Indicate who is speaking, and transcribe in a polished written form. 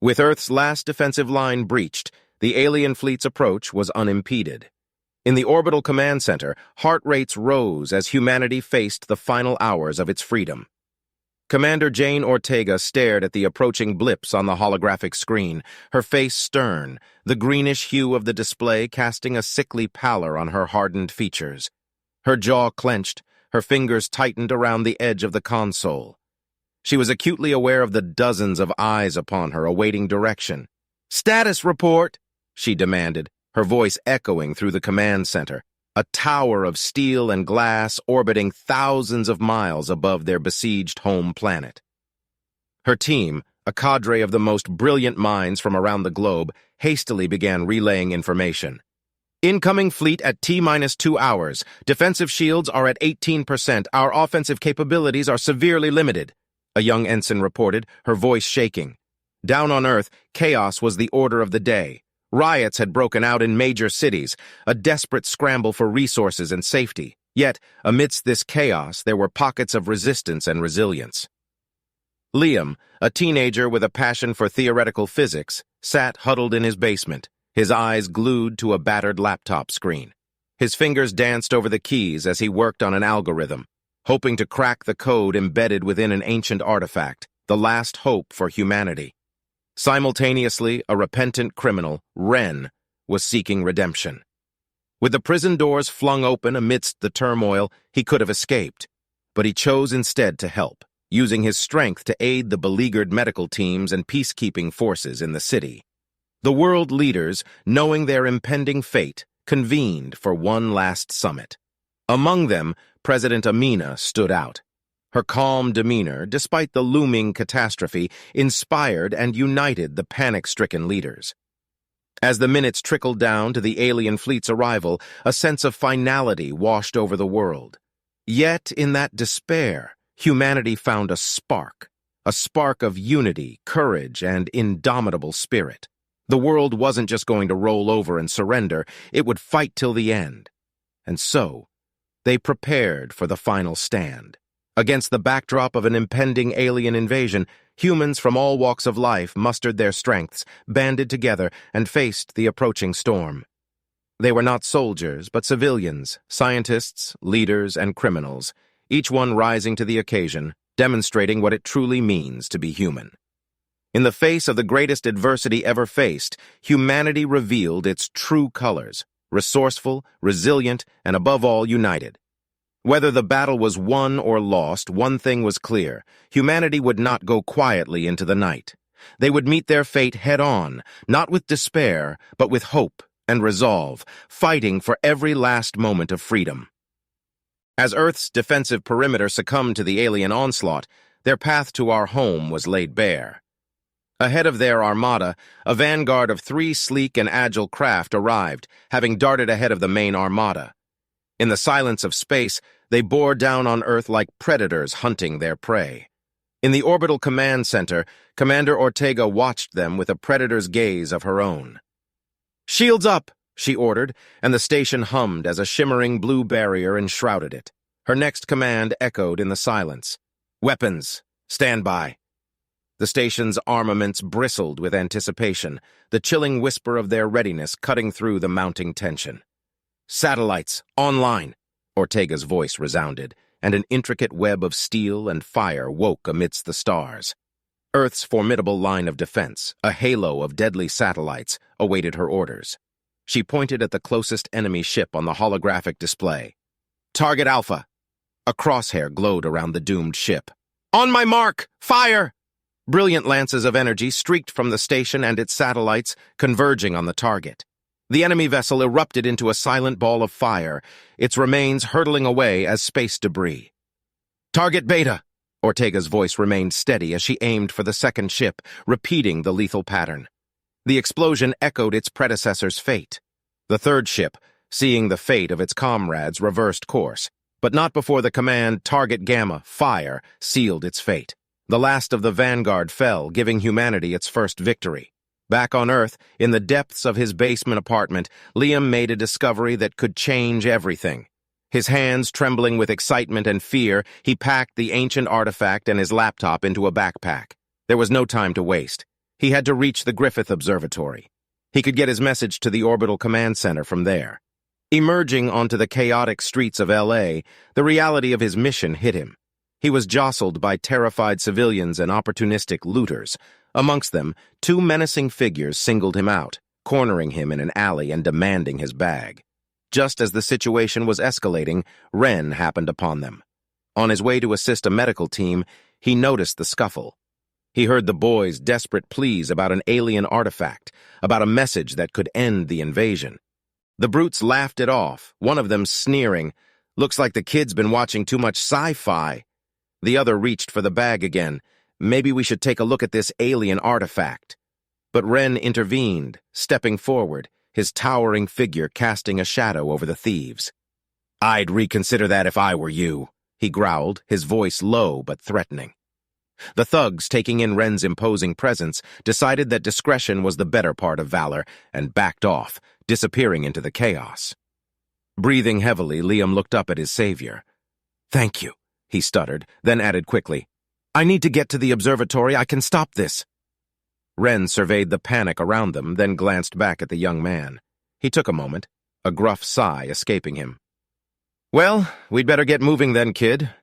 Speaker 1: With Earth's last defensive line breached, the alien fleet's approach was unimpeded. In the orbital command center, heart rates rose as humanity faced the final hours of its freedom. Commander Jane Ortega stared at the approaching blips on the holographic screen, her face stern, the greenish hue of the display casting a sickly pallor on her hardened features. Her jaw clenched, her fingers tightened around the edge of the console. She was acutely aware of the dozens of eyes upon her, awaiting direction. "Status report," she demanded, her voice echoing through the command center, a tower of steel and glass orbiting thousands of miles above their besieged home planet. Her team, a cadre of the most brilliant minds from around the globe, hastily began relaying information. "Incoming fleet at T-2 hours. Defensive shields are at 18%. Our offensive capabilities are severely limited," a young ensign reported, her voice shaking. Down on Earth, chaos was the order of the day. Riots had broken out in major cities, a desperate scramble for resources and safety. Yet, amidst this chaos, there were pockets of resistance and resilience. Liam, a teenager with a passion for theoretical physics, sat huddled in his basement, his eyes glued to a battered laptop screen. His fingers danced over the keys as he worked on an algorithm, hoping to crack the code embedded within an ancient artifact, the last hope for humanity. Simultaneously, a repentant criminal, Ren, was seeking redemption. With the prison doors flung open amidst the turmoil, he could have escaped, but he chose instead to help, using his strength to aid the beleaguered medical teams and peacekeeping forces in the city. The world leaders, knowing their impending fate, convened for one last summit. Among them, President Amina stood out. Her calm demeanor, despite the looming catastrophe, inspired and united the panic-stricken leaders. As the minutes trickled down to the alien fleet's arrival, a sense of finality washed over the world. Yet, in that despair, humanity found a spark of unity, courage, and indomitable spirit. The world wasn't just going to roll over and surrender, it would fight till the end. And so, they prepared for the final stand. Against the backdrop of an impending alien invasion, humans from all walks of life mustered their strengths, banded together, and faced the approaching storm. They were not soldiers, but civilians, scientists, leaders, and criminals, each one rising to the occasion, demonstrating what it truly means to be human. In the face of the greatest adversity ever faced, humanity revealed its true colors, resourceful, resilient, and above all united. Whether the battle was won or lost, one thing was clear: humanity would not go quietly into the night. They would meet their fate head-on, not with despair, but with hope and resolve, fighting for every last moment of freedom. As Earth's defensive perimeter succumbed to the alien onslaught, their path to our home was laid bare. Ahead of their armada, a vanguard of 3 sleek and agile craft arrived, having darted ahead of the main armada. In the silence of space, they bore down on Earth like predators hunting their prey. In the orbital command center, Commander Ortega watched them with a predator's gaze of her own. "Shields up," she ordered, and the station hummed as a shimmering blue barrier enshrouded it. Her next command echoed in the silence. "Weapons, stand by." The station's armaments bristled with anticipation, the chilling whisper of their readiness cutting through the mounting tension. "Satellites, online," Ortega's voice resounded, and an intricate web of steel and fire woke amidst the stars. Earth's formidable line of defense, a halo of deadly satellites, awaited her orders. She pointed at the closest enemy ship on the holographic display. "Target Alpha." A crosshair glowed around the doomed ship. "On my mark! Fire!" Brilliant lances of energy streaked from the station and its satellites, converging on the target. The enemy vessel erupted into a silent ball of fire, its remains hurtling away as space debris. "Target Beta!" Ortega's voice remained steady as she aimed for the second ship, repeating the lethal pattern. The explosion echoed its predecessor's fate. The third ship, seeing the fate of its comrades, reversed course, but not before the command "Target Gamma, fire" sealed its fate. The last of the vanguard fell, giving humanity its first victory. Back on Earth, in the depths of his basement apartment, Liam made a discovery that could change everything. His hands trembling with excitement and fear, he packed the ancient artifact and his laptop into a backpack. There was no time to waste. He had to reach the Griffith Observatory. He could get his message to the Orbital Command Center from there. Emerging onto the chaotic streets of LA, the reality of his mission hit him. He was jostled by terrified civilians and opportunistic looters. Amongst them, two menacing figures singled him out, cornering him in an alley and demanding his bag. Just as the situation was escalating, Ren happened upon them. On his way to assist a medical team, he noticed the scuffle. He heard the boys' desperate pleas about an alien artifact, about a message that could end the invasion. The brutes laughed it off, one of them sneering, "Looks like the kid's been watching too much sci-fi." The other reached for the bag again. "Maybe we should take a look at this alien artifact." But Ren intervened, stepping forward, his towering figure casting a shadow over the thieves. "I'd reconsider that if I were you," he growled, his voice low but threatening. The thugs, taking in Ren's imposing presence, decided that discretion was the better part of valor and backed off, disappearing into the chaos. Breathing heavily, Liam looked up at his savior. "Thank you," he stuttered, then added quickly, "I need to get to the observatory. I can stop this." Ren surveyed the panic around them, then glanced back at the young man. He took a moment, a gruff sigh escaping him. "Well, we'd better get moving then, kid.